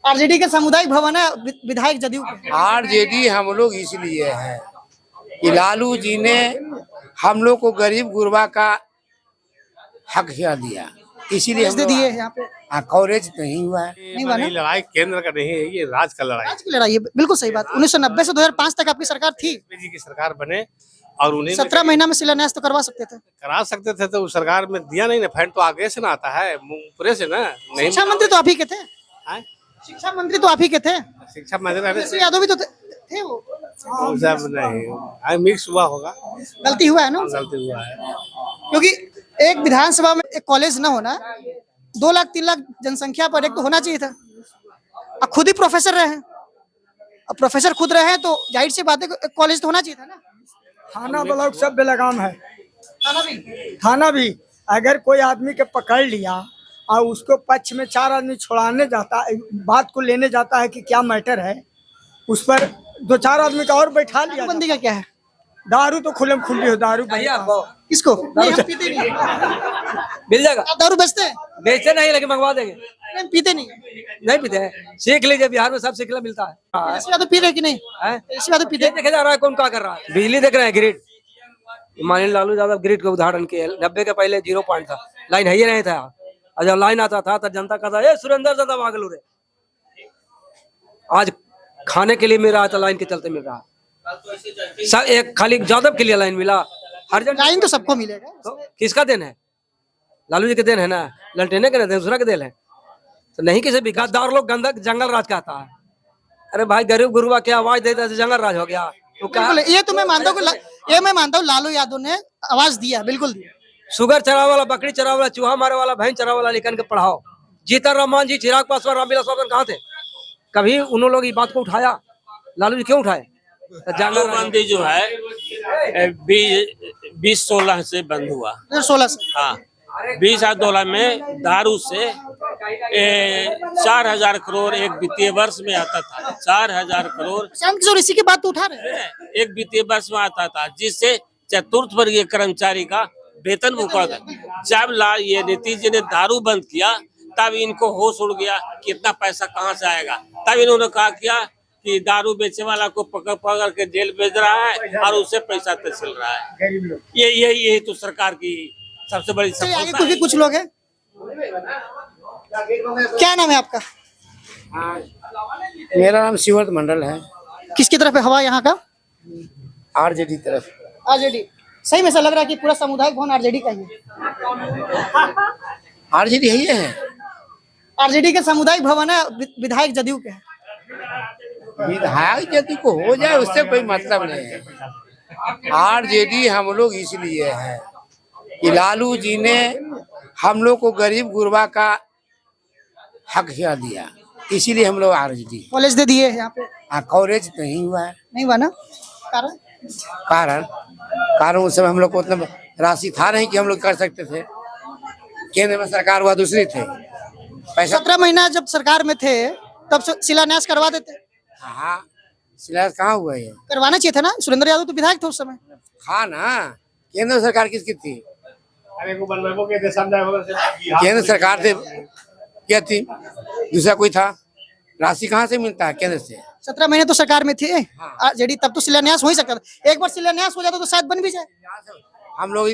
RJD के सामुदायिक भवन है, विधायक जदयू के। आरजेडी हम लोग इसलिए है कि लालू जी ने हम लोग को गरीब गुरबा का हक हिया दिया, इसीलिए हम दिए यहाँ पे कवरेज नहीं हुआ है। नहीं हुआ ना? लड़ाई केंद्र का नहीं है, ये राज का लड़ाई। आज की लड़ाई है, बिल्कुल सही बात। 1990 से 2005 तक आपकी सरकार थी। जी की सरकार बने और उन्हें 17 महीना में शिलान्यास तो करवा सकते थे। करा सकते थे, तो उस सरकार में दिया नहीं ना। फंड तो आगे से ना आता है, पूरे से ना नहीं। शिक्षा मंत्री तो आप ही के थे। शिक्षा मंत्री तो आप ही के थे। शिक्षा मंत्री यादव भी तो थे वो। सब नहीं, मिक्स हुआ होगा, गलती हुआ है ना, गलती हुआ है। क्योंकि एक विधानसभा में एक कॉलेज न होना, 2 लाख 3 लाख जनसंख्या पर एक तो होना चाहिए था। अब खुद ही प्रोफेसर रहे हैं, अब प्रोफेसर खुद रहे हैं तो जाहिर सी बात है कॉलेज तो होना चाहिए था ना। थाना ब्लॉक सब बेलगाम है। थाना भी अगर कोई आदमी के पकड़ लिया और उसको पक्ष में 4 आदमी छुड़ाने जाता है, बात को लेने जाता है कि क्या मैटर है, उस पर 2-4 आदमी का और बैठा लिया। बंदी का क्या है? दारू तो खुले खुली हो, दारू किसको? नहीं, हम पीते नहीं। मिल जाएगा। आप दारू बेचते हैं? बेचते नहीं, लेकिन मंगवा देंगे। नहीं, पीते नहीं। नहीं पीते हैं, सीख लीजिए, बिहार में सब सीखना मिलता है। इससे ज्यादा पी रहे कि नहीं? इससे ज्यादा पीते देखे जा रहा है कौन क्या कर रहा है। बिजली देख रहे हैं, ग्रिड मानिए लालू यादव ग्रिड का उदाहरण किए। 90 के पहले 0 पॉइंट था, लाइन है ही नहीं था। और जब लाइन आता था तो जनता कहता है सुरेंद्र दादा भागलू रे। आज खाने के लिए मिल रहा है तो लाइन के चलते मिल रहा है। सब एक खाली यादव के लिए लाइन मिला, हर जन लाइन तो सबको मिलेगा। तो किसका देन है? लालू जी के देन है ना, ललटेने के देन, दूसरा के देन है तो नहीं। किसी भी गद्दार लोग गंदक जंगल राज कहता है। अरे भाई गरीब गुरुआ क्या आवाज देता है, जंगल राज हो गया तो क्या? ये तो मैं मानता हूँ, ये मैं मानता हूँ लालू यादव ने आवाज दिया, बिल्कुल दिया। शुगर चरा वाला, बकरी चरा वाला, चूहा मारे वाला, भैंस चरा वाला लिखन के पढ़ाओ। जीतन रहमान जी, चिराग पासवान, रामविलास पासवान कहाँ थे? कभी उन लोग इस बात को उठाया? लालू जी क्यों उठाए? बंदी जो है 2016 से बंद हुआ। 2016 से? हाँ, 2016 में दारू से 4,000 करोड़ एक वित्तीय वर्ष में आता था। 4,000 करोड़ शाम किशोर इसी की बात तो उठा रहे हैं। एक वित्तीय वर्ष में आता था, जिससे चतुर्थ वर्गीय कर्मचारी का वेतन मुकर था। जब ये नीतीश जी ने दारू बंद किया तब इनको होश उड़ गया कि इतना पैसा कहाँ से आएगा। तब इन्होंने कहा किया कि दारू बेचने वाला को पकड़ पकड़ के जेल भेज रहा है और उससे पैसा तहसील रहा है। यही तो सरकार की सबसे बड़ी सफलता है। कुछ लोग हैं। क्या नाम है आपका? मेरा नाम शिवर्त मंडल है। किसकी तरफ है हवा यहाँ का? आरजेडी तरफ। आरजेडी। सही में ऐसा लग रहा है कि पूरा सामुदायिक भवन आरजेडी का ही है। आरजेडी यही है। आरजेडी के सामुदायिक भवन है, विधायक जदयू के। विधायक यदि को हो जाए उससे कोई मतलब नहीं है। आरजेडी हम लोग इसलिए है कि लालू जी ने हम लोग को गरीब गुरबा का हक हिया दिया, इसीलिए हम लोग आरजेडी। कॉलेज दे दिए यहाँ पे। कवरेज नहीं हुआ है। नहीं हुआ ना? कारण उस समय हम लोग को उतना राशि था नहीं कि हम लोग कर सकते थे। केंद्र में सरकार हुआ दूसरी थे, पैसा 17 महीना जब सरकार में थे तब शिलान्यास करवा देते। हाँ, शिलान्यास कहाँ हुआ है? करवाना चाहिए था ना। सुरेंद्र यादव तो विधायक थे उस समय। हाँ ना, केंद्र सरकार किसकी थी? केंद्र सरकार से क्या थी, दूसरा कोई था? राशि कहाँ से मिलता है? केंद्र से। 17 महीने तो सरकार में थे आरजेडी, तब तो शिलान्यास हो ही सकता था। एक बार शिलान्यास हो जाता तो शायद बन भी जाए। हम लोग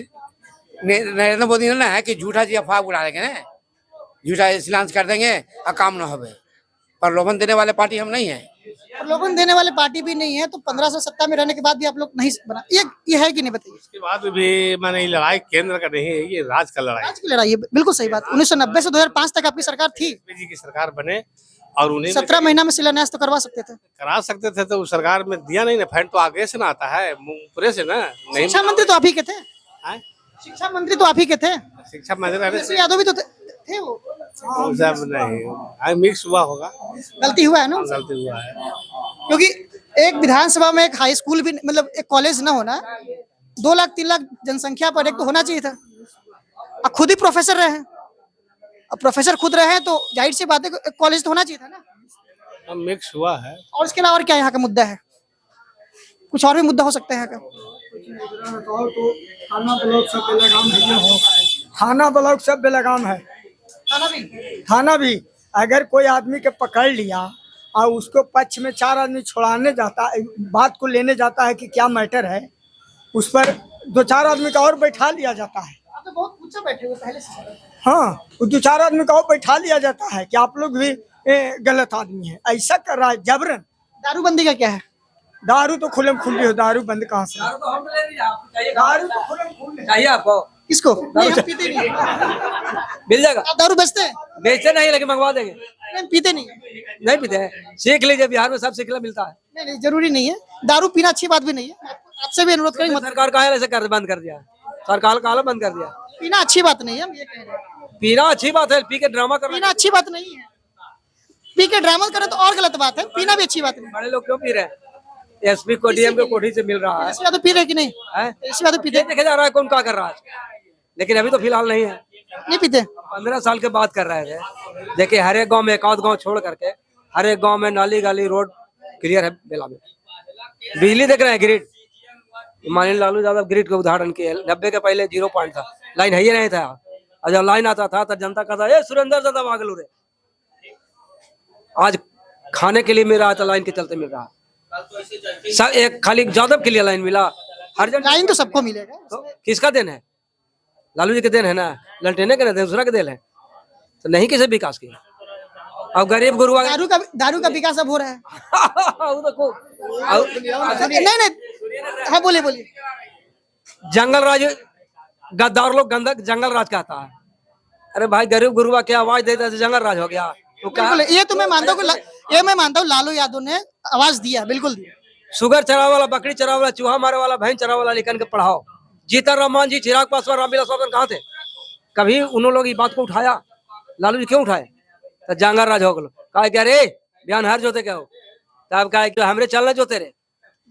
नरेंद्र मोदी ने ना है कि झूठा जी अफवाह उड़ा देंगे ना, झूठा शिलान्यास कर देंगे और काम ना हो। प्रलोभन देने वाले पार्टी हम नहीं है। प्रलोभन देने वाले पार्टी भी नहीं है तो 15 से सत्ता में रहने के बाद भी आप लोग नहीं बना। ये है कि नहीं बताइए? इसके बाद भी माने लड़ाई केंद्र का नहीं है, ये राज का लड़ाई। राज की लड़ाई है, बिल्कुल सही बात। 1990 से 2005 तक आपकी सरकार थी। जी की सरकार बने और उन्हें 17 महीना में शिलान्यास तो करवा सकते थे। करा सकते थे, तो उस सरकार में दिया नहीं ना। फंड तो आगे से ना आता है, पूरे से ना नहीं। शिक्षा मंत्री तो आप ही के थे। शिक्षा मंत्री तो आप ही के थे। शिक्षा मंत्री यादव भी तो थे वो। सब नहीं, मिक्स हुआ होगा, गलती हुआ है ना, गलती हुआ है। क्योंकि एक विधानसभा में एक हाई स्कूल भी, मतलब एक कॉलेज ना होना, 2 लाख 3 लाख जनसंख्या पर एक तो होना चाहिए था। अब खुद ही प्रोफेसर रहे हैं, अब प्रोफेसर खुद रहे हैं तो जाहिर सी बात है कॉलेज तो होना चाहिए था ना। मिक्स हुआ है। और इसके अलावा और क्या यहाँ का मुद्दा है? कुछ और भी मुद्दा हो सकता है यहाँ का? थाना ब्लॉक सब बेलगाम है। थाना भी थाना भी अगर कोई आदमी के पकड़ लिया और उसको पक्ष में 4 आदमी छुड़ाने जाता है, बात को लेने जाता है कि क्या मैटर है, उस पर 2-4 आदमी का और बैठा लिया जाता है। आप तो बहुत ऊंचा बैठे हुए पहले से। हाँ, वो 2-4 आदमी का और बैठा लिया जाता है कि आप लोग भी गलत आदमी है, ऐसा कर रहा है जबरन। दारूबंदी का क्या है? दारू तो खुले खुली हो, दारू बंद कहाँ से? दारू तो खुले खुली चाहिए आपको? किसको? नहीं, हम पीते नहीं। मिल जाएगा। आप दारू बेचते हैं? बेचते नहीं, लेकिन मंगवा देंगे। नहीं, पीते नहीं। नहीं पीते हैं, सीख लीजिए, बिहार में सब सीखना मिलता है। नहीं नहीं, जरूरी नहीं है। दारू पीना अच्छी बात भी नहीं है। आपसे भी अनुरोध करेंगे, मत सरकार का है ऐसे कर बंद कर दिया, सरकार का बंद कर दिया। पीना अच्छी बात नहीं है, हम ये कह रहे हैं। पीना अच्छी बात है, पी के ड्रामा करना पीना अच्छी बात नहीं है। पी के ड्रामा करे तो और गलत बात है, पीना भी अच्छी बात नहीं। बड़े लोग क्यों पी रहे हैं? एसपी को डीएम को कोठी से मिल रहा है, इसी बात तो पी रहे कि नहीं? हैं? इसी बात तो पीते देखे जा रहा है कौन क्या कर रहा है, लेकिन अभी तो फिलहाल नहीं है। नहीं पीते? 15 साल के बात कर रहे थे। देखिए हर एक गांव में, एक आध गांव छोड़ करके हर एक गांव में नाली गाली रोड क्लियर है बेला में। बिजली देख रहे हैं ग्रिड, माननीय लालू यादव ग्रिड के उदाहरण किए। 90 के पहले 0 पॉइंट था, लाइन है ही नहीं था। और जब लाइन आता था तो जनता कहता ए सुरेंद्र दादा भागलू रे। आज खाने के लिए मिल रहा है तो लाइन के चलते मिल रहा है। सब एक खाली यादव के लिए लाइन मिला, हर जगह लाइन तो सबको मिलेगा। तो किसका देन है? लालू जी के देन है ना, ललटेने के देन, दूसरा के देन है तो नहीं किसी विकास की। अब गरीब गुरुआ दारू का विकास अब हो रहा है। वो देखो, नहीं नहीं, हाँ बोलिए बोलिए। जंगल राज, गद्दार लोग गंदक जंगल राज कहता है। अरे भाई गरीब गुरुआ क्या आवाज देता है जंगल राज हो गया तो क्या? बिल्कुल, ये तो मैं मानता हूँ, ये मैं मानता हूँ लालू यादव ने आवाज दिया, बिल्कुल दिया। शुगर चरा वाला, बकरी चरा वाला, चूहा मारे वाला, भैंस चरा वाला लिखन के पढ़ाओ। जीतन राम मांझी, चिराग पासवान, रामविलास पासवान कहाँ थे? कभी उन्होंने लोग इस बात को उठाया? लालू जी क्यों उठाए? तो जंगल राज हो गलो कहा क्या रे बयान हर जोते क्या हो तब कहा कि हमरे चलना जोते रे।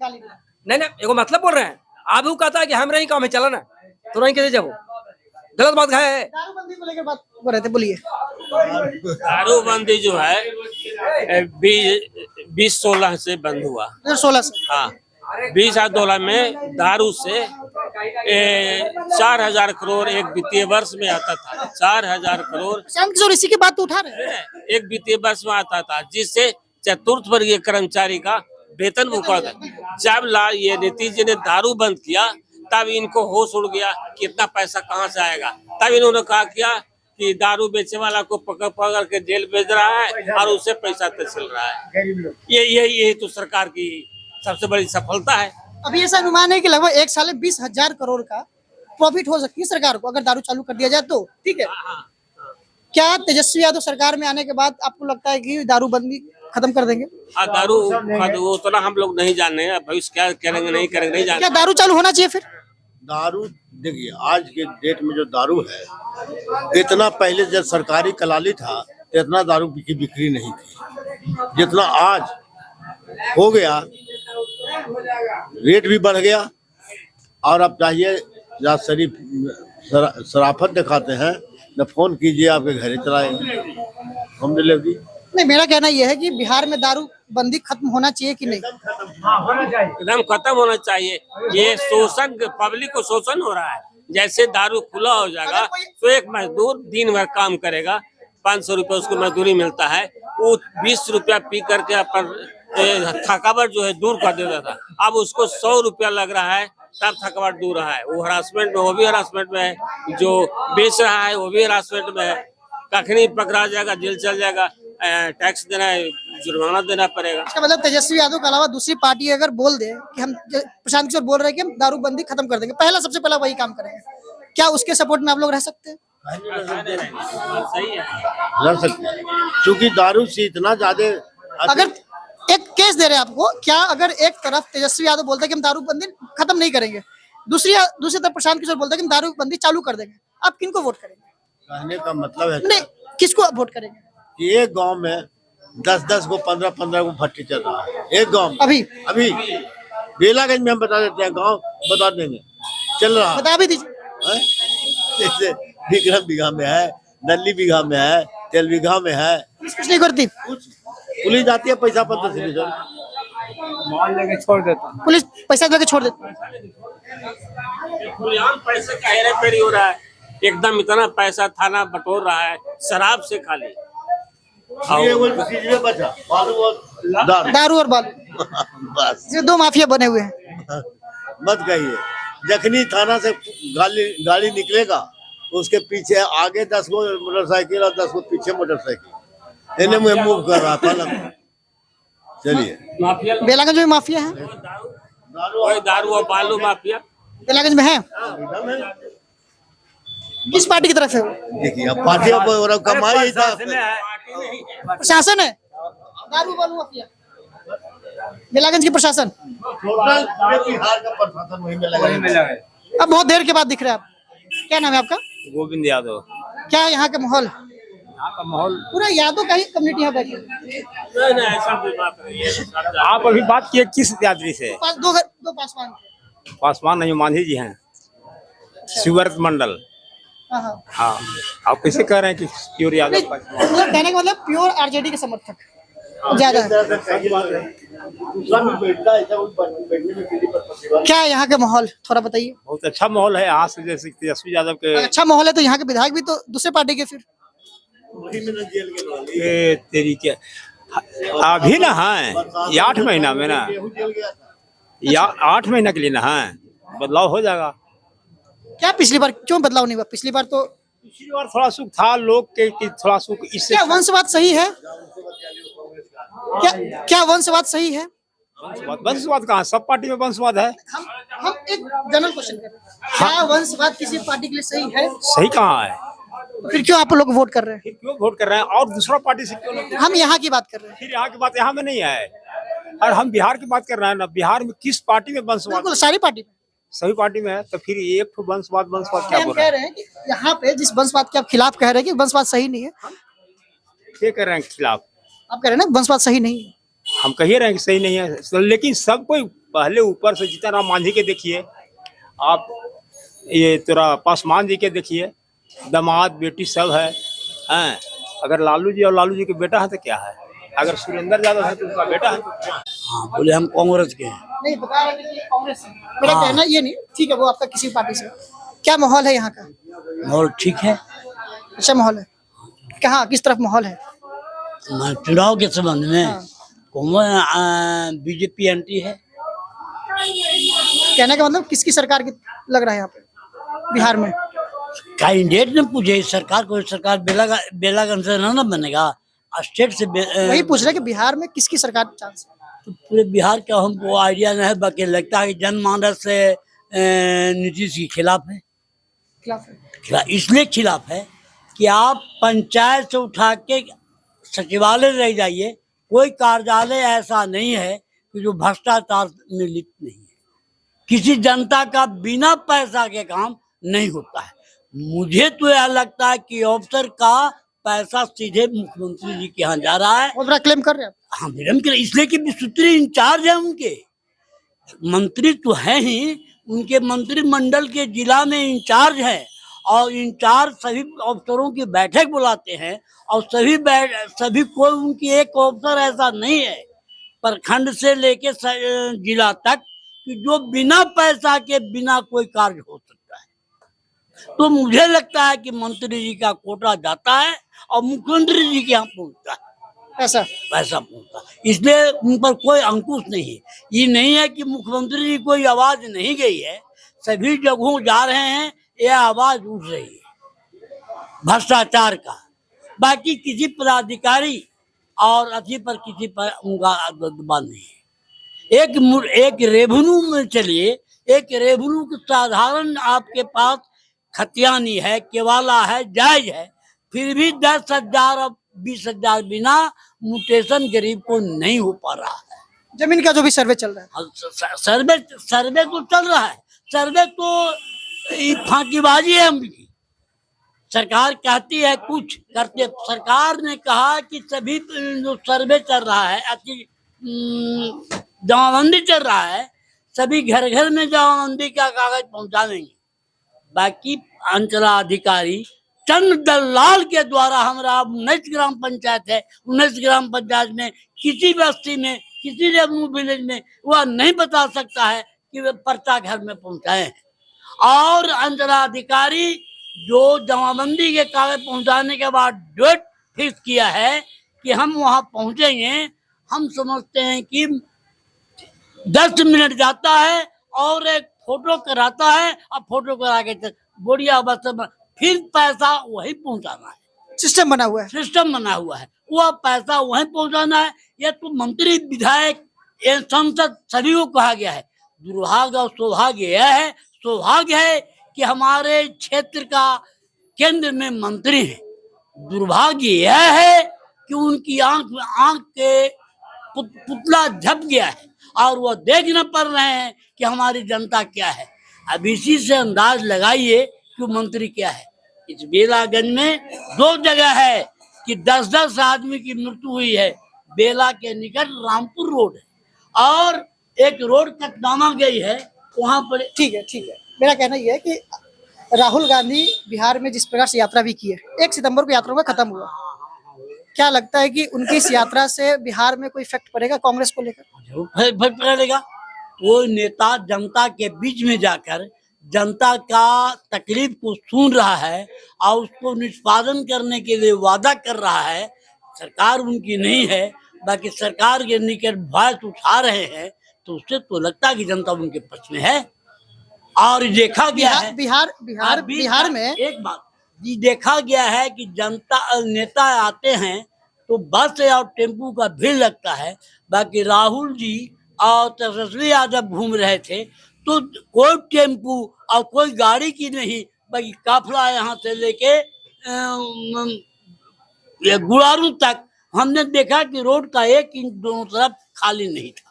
नहीं नहीं, एगो मतलब बोल रहे हैं। आप वो कहता है कि हमरे ही काम है चलना, तो नहीं कैसे जब गलत बात है। दारूबंदी को लेकर बात बोल रहे थे, बोलिए। दारूबंदी जो है 2016 से बंद हुआ। 2016 से? हाँ, 2016 में दारू से 4,000 करोड़ एक वित्तीय वर्ष में आता था। 4,000 करोड़ प्रशांत किशोर इसी की बात तो उठा रहे हैं। एक वित्तीय वर्ष में आता था, जिससे चतुर्थ वर्गीय कर्मचारी का वेतन मुकर था। जब ये नीतीश जी ने दारू बंद किया तब इनको होश उड़ गया कि इतना पैसा कहाँ से आएगा। तब इन्होंने कहा किया कि दारू बेचने वाला को पकड़ पकड़ के जेल भेज रहा है और उससे पैसा तहसील रहा है। यही तो सरकार की सबसे बड़ी सफलता है। अभी ऐसा अनुमान है कि लगभग एक साल में 20,000 करोड़ का प्रॉफिट हो सकती है सरकार को, अगर दारू चालू कर दिया जाए तो। ठीक है, क्या तेजस्वी यादव सरकार में आने के बाद आपको लगता है कि दारूबंदी खत्म कर देंगे? हाँ, दारू उतना हम लोग नहीं जान रहे हैं, भविष्य क्या करेंगे नहीं करेंगे नहीं जान। क्या दारू चालू होना चाहिए फिर? दारू देखिए, आज के डेट में जो दारू है, इतना पहले जब सरकारी कलाली था तो इतना दारू की बिक्री नहीं थी जितना आज हो गया। रेट भी बढ़ गया और अब चाहिए जहाँ शरीफ शराफत दिखाते हैं न, फोन कीजिए आपके घर चलाएंगे होम डिलीवरी। नहीं, मेरा कहना यह है कि बिहार में दारूबंदी खत्म होना चाहिए कि नहीं? एकदम खत्म होना चाहिए। ये शोषण, पब्लिक को शोषण हो रहा है। जैसे दारू खुला हो जाएगा तो एक मजदूर दिन भर काम करेगा, 500 रुपये उसको मजदूरी मिलता है, वो 20 रुपया पी करके अपन थकावट जो है दूर कर देता था। अब उसको 100 रुपया लग रहा है तब थकावट दूर रहा है। वो हरासमेंट में, वो भी हरासमेंट में है, जो बेच रहा है वो भी हरासमेंट में है। कखनी पकड़ा जाएगा, जेल चल जाएगा, टैक्स देना है, जुर्माना देना पड़ेगा। इसका मतलब तेजस्वी यादव के अलावा दूसरी पार्टी अगर बोल दे कि हम, प्रशांत किशोर बोल रहे हैं कि हम दारूबंदी खत्म कर देंगे, सबसे पहला वही काम करेंगे, क्या उसके सपोर्ट में आप लोग रह सकते हैं? सही है, रह सकते हैं, क्योंकि दारू से इतना ज्यादा। अगर एक केस दे रहे हैं आपको, क्या अगर एक तरफ तेजस्वी यादव बोलता है कि हम दारूबंदी खत्म नहीं करेंगे, दूसरी तरफ प्रशांत किशोर बोलता है कि हम दारूबंदी चालू कर देंगे, आप किनको वोट करेंगे? कहने का मतलब है नहीं, किसको आप वोट करेंगे? कि एक गांव में 10-10 को 15-15 को भट्टी चल रहा है एक गांव में। अभी बेलागंज में हम बता देते हैं, गांव बता देंगे चल रहा है, बता भी दीजिए। जैसे विक्रम बीघा में है, नल्ली बीघा में है, तेल बीघा में है। कुछ नहीं करती पुलिस जाती है, पैसा पता से छोड़ देता, पुलिस पैसा देके छोड़ देती है। पैसे का हेरा फेरी हो रहा है, एकदम इतना पैसा थाना बटोर रहा है शराब से खाली। ये वो चीज में बचा बालू और दारू दारू और बालू, बस ये दो माफिया बने हुए हैं। मत कहिए। जखनी थाना से गाड़ी निकलेगा उसके पीछे आगे 10 गो मोटरसाइकिल और 10 गो पीछे मोटरसाइकिल, इन्हें मैं मूव कर रहा था लग। चलिए बेलागंज में माफिया है, वही दारू और बालू माफिया। बेलागंज में है। किस पार्टी की तरफ है वो? देखिए अब पार्टी और कमाई था प्रशासन है, दारू बालू माफिया, बेलागंज की प्रशासन। टोटल पूरे बिहार का प्रशासन वही में लगा है। अब बहुत देर के बाद दिख रहे हैं आप। क्या नाम है आपका? गोविंद यादव। क्या है यहाँ का माहौल? यहाँ का माहौल पूरा यादव का ही कम्युनिटी यहाँ बैठी है। नहीं ऐसा कोई बात नहीं है। आप अभी बात किए किस यात्री से? दो पासवान के। पासवान नहीं, मांझी जी हैं, शिवव्रत मंडल। हाँ हाँ। हाँ, आप कैसे कह रहे हैं कि प्योर यादव? मतलब कहने का मतलब प्योर आरजेडी के समर्थक ज्यादा है। क्या है यहाँ का माहौल, थोड़ा बताइए। बहुत अच्छा माहौल है यहाँ से, जैसे तेजस्वी यादव के। अच्छा माहौल है तो यहाँ के विधायक भी तो दूसरे पार्टी के फिर तेरी के अभी ना है, ये 8 महीना में ना, या 8 महीना के लिए ना है, बदलाव हो जाएगा। क्या पिछली बार क्यों बदलाव नहीं हुआ? पिछली बार तो पिछली बार थोड़ा सुख था लोग के कि थोड़ा सुख इससे। क्या वंशवाद सही है? क्या वंशवाद सही है? वंशवाद कहाँ, सब पार्टी में वंशवाद है। हम एक जनरल क्वेश्चन कर रहे हैं, क्या वंशवाद किसी पार्टी के लिए सही है? सही कहाँ है? तो फिर क्यों आप लोग वोट कर रहे हैं? फिर क्यों वोट कर रहे हैं और दूसरा पार्टी से क्यों नहीं? हम यहाँ की बात कर रहे हैं। फिर यहाँ की बात यहाँ में नहीं है, और हम बिहार की बात कर रहे हैं ना। बिहार में किस पार्टी में वंशवाद? बिल्कुल सारी पार्टी में, सभी पार्टी में है, तो फिर एक तो वंशवाद क्या हम बोल कह रहे रहे हैं कि यहाँ पे जिस वंशवाद के आप खिलाफ कह रहे हैं कि वंशवाद सही नहीं है, हैं? क्या कर रहे हैं खिलाफ? आप कह रहे हैं ना वंशवाद सही नहीं है। हम कह रहे हैं कि सही नहीं है, लेकिन सब कोई पहले ऊपर से जितना मांझी के देखिए आप, ये तेरा पासवान जी के देखिए, दामाद बेटी सब है हैं। अगर लालू जी और लालू जी के बेटा है तो क्या है, अगर सुरेंद्र यादव है तो उनका बेटा है तो क्या? हाँ बोले हम कांग्रेस के हैं। नहीं बता रहे थे कि कांग्रेस है। मेरा कहना ये नहीं, ठीक है वो आपका किसी पार्टी से। क्या माहौल है यहाँ का? माहौल ठीक है। अच्छा माहौल है। कहाँ किस तरफ माहौल है? चुनाव के संबंध में हाँ। बीजेपी एंटी है। कहने का मतलब किसकी सरकार की लग रहा है यहाँ पे बिहार में? कैंडिडेट ने पूछे सरकार को, सरकार बेलागंज से ना बनेगा, स्टेट से वही पूछ रहे कि बिहार में किसकी सरकार चांस है? तो पूरे बिहार का हमको आइडिया नहीं है, बाकी लगता है कि जनमानस से नीतीश के खिलाफ है। खिलाफ है। इसलिए खिलाफ है कि आप पंचायत से उठा के सचिवालय रह जाइए, कोई कार्यालय ऐसा नहीं है कि जो भ्रष्टाचार में लिप्त नहीं है। किसी जनता का बिना पैसा के काम नहीं होता है। मुझे तो यह लगता है कि अफसर का पैसा सीधे मुख्यमंत्री जी के यहाँ जा रहा है। बहुत बड़ा क्लेम कर रहे हैं। हाँ मैडम, इसलिए कि विस्तृत इंचार्ज है, उनके मंत्री तो है ही, उनके मंत्रिमंडल के जिला में इंचार्ज है, और इंचार्ज सभी अफसरों की बैठक बुलाते हैं, और सभी कोई उनकी एक अफसर ऐसा नहीं है प्रखंड से लेके जिला तक कि जो बिना पैसा के बिना कोई कार्य हो सकता है। तो मुझे लगता है कि मंत्री जी का कोटा जाता है और मुख्यमंत्री जी के यहाँ पहुँचता है, पैसा पहुँचता है। इसलिए उन पर कोई अंकुश नहीं है। ये नहीं है कि मुख्यमंत्री जी कोई आवाज नहीं गई है, सभी जगहों जा रहे हैं, यह आवाज उठ रही है भ्रष्टाचार का। बाकी किसी पदाधिकारी और अति पर किसी पर उनका दबाव नहीं है। एक रेवेन्यू में चलिए, एक रेवेन्यू की साधारण आपके पास खतियानी है, केवाला है, जायज है, फिर भी 10,000 और 20,000 बिना म्यूटेशन गरीब को नहीं हो पा रहा है। जमीन का जो भी सर्वे चल रहा है, सर्वे तो चल रहा है, सर्वे तो फांकीबाजी है उनकी। सरकार कहती है कुछ करते, सरकार ने कहा कि सभी जो सर्वे चल रहा है, जमाबंदी चल रहा है, सभी घर घर में जमाबंदी का कागज पहुंचा देंगे। बाकी अंचलाधिकारी चंद दलाल के द्वारा, हमारा 19 ग्राम पंचायत है, 19 ग्राम पंचायत में किसी बस्ती में, किसी रेवेन्यू विलेज में वह नहीं बता सकता है कि वे पर्चा घर में पहुंचाए हैं। और अंचलाधिकारी जो जमाबंदी के कागज पहुंचाने के बाद डेट फिक्स किया है कि हम वहां पहुंचेंगे, हम समझते हैं कि 10 मिनट जाता है और एक फोटो कराता है और फोटो करा के बढ़िया अवस्था में फिर पैसा वही पहुंचाना है। सिस्टम बना हुआ है। सिस्टम बना हुआ है, वह पैसा वहीं पहुंचाना है। यह तो मंत्री विधायक संसद सभी को कहा गया है। दुर्भाग्य और सौभाग्य यह है, सौभाग्य है कि हमारे क्षेत्र का केंद्र में मंत्री है। दुर्भाग्य यह है कि उनकी आंख में आंख के पुतला झप गया है और वह देख न पा रहे हैं कि हमारी जनता क्या है। अब इसी से अंदाज लगाइए कि मंत्री क्या है। इस बेलागंज में 2 जगह है कि 10-10 आदमी की मृत्यु हुई है। बेला के निकट रामपुर रोड है और एक रोड कटनामा गई है वहां पर। ठीक है, मेरा कहना यह है कि राहुल गांधी बिहार में जिस प्रकार से यात्रा भी की है, 1 सितंबर को यात्रा का खत्म हुआ, क्या लगता है कि उनकी इस यात्रा से बिहार में कोई इफेक्ट पड़ेगा कांग्रेस को लेकर? जरूर पड़ेगा। वो नेता जनता के बीच में जाकर जनता का तकलीफ को सुन रहा है और उसको निष्पादन करने के लिए वादा कर रहा है। सरकार उनकी नहीं है, बाकी सरकार के निकट वॉइस उठा रहे हैं, तो उससे तो लगता है कि जनता उनके पक्ष में है। और देखा गया है बिहार में एक बात जी देखा गया है कि जनता नेता आते हैं तो बस और टेम्पू का भीड़ लगता है। बाकी राहुल जी और तेजस्वी यादव घूम रहे थे तो कोई टेम्पू और कोई गाड़ी की नहीं, बाकी काफिला यहाँ से लेके गुड़ारू तक हमने देखा कि रोड का 1 इंच दोनों तरफ खाली नहीं था।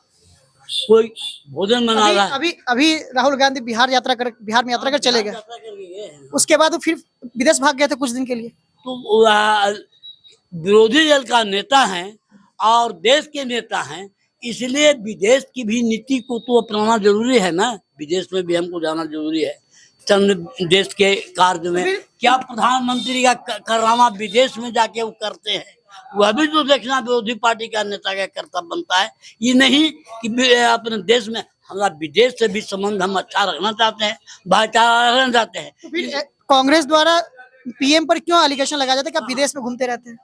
कोई भोजन बना रहा है। अभी राहुल गांधी बिहार में यात्रा कर चले गए, उसके बाद वो फिर विदेश भाग गए थे कुछ दिन के लिए। तो विरोधी दल का नेता है और देश के नेता हैं, इसलिए विदेश की भी नीति को तो अपनाना जरूरी है ना। विदेश में भी हमको जाना जरूरी है चंद देश के कार्य में। क्या प्रधानमंत्री का कारनामा विदेश में जाके वो करते हैं, वह भी तो देखना विरोधी पार्टी का नेता का कर्तव्य बनता है। ये नहीं कि अपने देश में, हमारा विदेश से भी संबंध हम अच्छा रखना चाहते हैं, भाईचारा रखना चाहते हैं। तो फिर कांग्रेस द्वारा पीएम पर क्यों एलिगेशन लगाया जाता है कि आप विदेश में घूमते रहते हैं?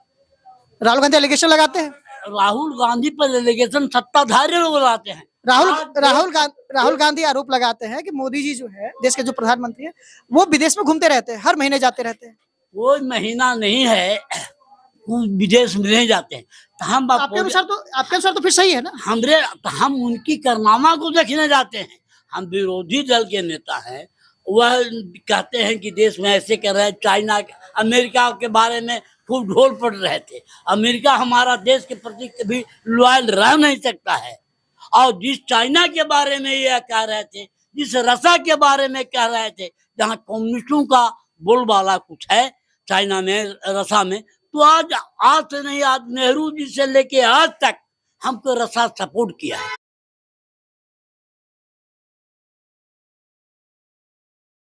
राहुल गांधी एलिगेशन लगाते हैं। राहुल गांधी पर एलिगेशन सत्ताधारी लोग लगाते हैं। राहुल गांधी आरोप लगाते हैं कि मोदी जी जो है देश के जो प्रधानमंत्री है वो विदेश में घूमते रहते हैं, हर महीने जाते रहते हैं। कोई महीना नहीं है विदेश में नहीं जाते हैं। तो हम आपके अनुसार तो फिर सही है ना। हम उनकी कारनामा को देखने जाते हैं। हम विरोधी दल के नेता हैं, वह कहते हैं कि देश में ऐसे कर रहे हैं। चाइना अमेरिका के बारे में खूब ढोल पड़ रहे थे। अमेरिका हमारा देश के प्रति कभी लॉयल रह नहीं सकता है। और जिस चाइना के बारे में यह कह रहे थे, जिस रसा के बारे में कह रहे थे, जहाँ कम्युनिस्टों का बोलबाला कुछ है चाइना में, रसा में, तो आज से नहीं, आज नेहरू जी से लेके आज तक हमको रसा सपोर्ट किया है।